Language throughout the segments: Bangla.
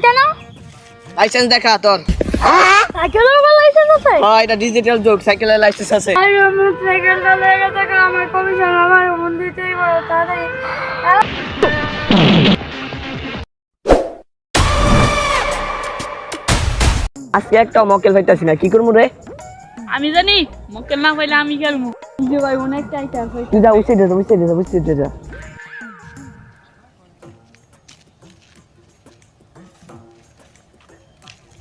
কেন লাইসেন্স দেখা তোর। সাইকেলের উপর লাইসেন্স আছে? হ্যাঁ, এটা ডিজিটাল যুগ, সাইকেলের লাইসেন্স আছে। আরে আমার সাইকেলটা লেগে থাকে, আমার কমিশন আমার মন দিতেই পারো তাড়াতাড়ি। আজকে একটা মক্কেল পাইতাছি না, কি করবো রে? আমি জানি মক্কেল না পাইলে আমি খেলবো। যে ভাই অনেক টাইট আছে। তুই যা, বুঝতে যা।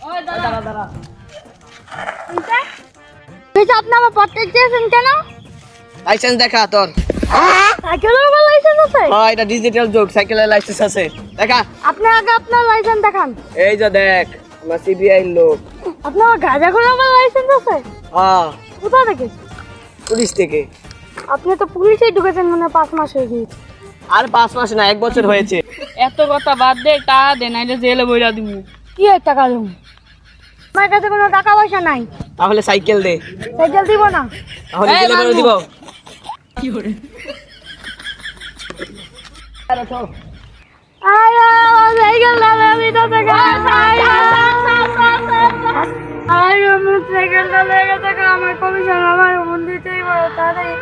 ওই দাঁড়া আপনি আমার পকেট দিয়েছেন কেন? লাইসেন্স দেখা তোর। সাইকেলের উপর লাইসেন্স আছে? হ্যাঁ, এটা ডিজিটাল যুগ, সাইকেলের লাইসেন্স আছে। দেখা, আপনি আগে আপনার লাইসেন্স দেখান। এই যে দেখ, আমার সিবিআই লোক। আপনার গাঁজা খোলার লাইসেন্স আছে? হ্যাঁ, কোথা থেকে? পুলিশ থেকে। আপনি তো পুলিশেই ঢুকেছেন, মানে 5 মাস হয়ে গিয়েছে। আর 5 মাস না, 1 বছর হয়েছে। এত কথা বাদ দে, টাকা দে নাইলে জেলে বইরা দিমু। কি এর টাকা দেবো? আমার কাছে কোনো টাকা পয়সা নাই। তাহলে সাইকেল দে। সাইকেল দিব না। তাহলে এই জেলে ভরে মামু। দিব। কি করে? আরে আমার সাইকেল দাদা, আমি তো থেকে আরে আমার সাইকেলটা লেগে থাকে, আমার কমিশন আমার মন দিতেই পারো তাড়াতাড়ি।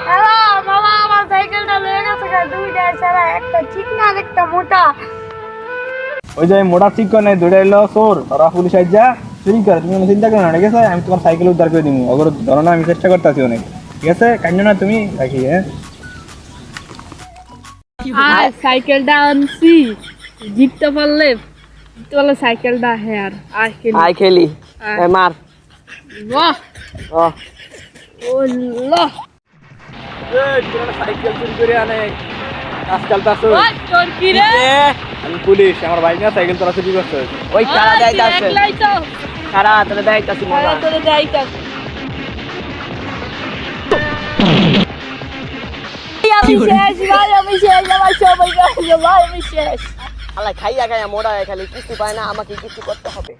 হ্যালো বাবা, আমার সাইকেলটা লেগে থাকে, দুইটা ছাড়া, একটা চিকনা আর একটা মোটা। ওই যে মোটা ঠিক করে দুইটা এলো চোর, ওরা পুলিশ আইজা চুরি করে। তুমি কোনো চিন্তা করো না, ঠিক আছে? আমি তোমার সাইকেল উদ্ধার করে দিবো। অগর ধরো না, আমি চেষ্টা করতেছি অনেক, ঠিক আছে? কান্না না তুমি, রাখি। হ্যাঁ, আর সাইকেলটা আনছি, জিততে পারলে সাইকেলটা হেয়ার আর খেলি। আই খেলি। আয়। এই মার। বাহ ও ও লো সাইকেল চুরি করে আনে আজকাল তো ওই তোর কি রে? আমি পুলিশ, আমার ভাই না সাইকেল তোরা চুরি করছে। ওই কারা ওই, তুই দেখাইতাছে। একলাই তো। কারা তোরে দেখাইতাছি মজা। আরে তোরে যাইতা। আমি শেষ ভাই, আমি শেষ, আমার সবাই ভাই, আমি শেষ। আলাই খাইয়া মোড়া খালি কিছু পায় না, আমাকে কিছু করতে হবে।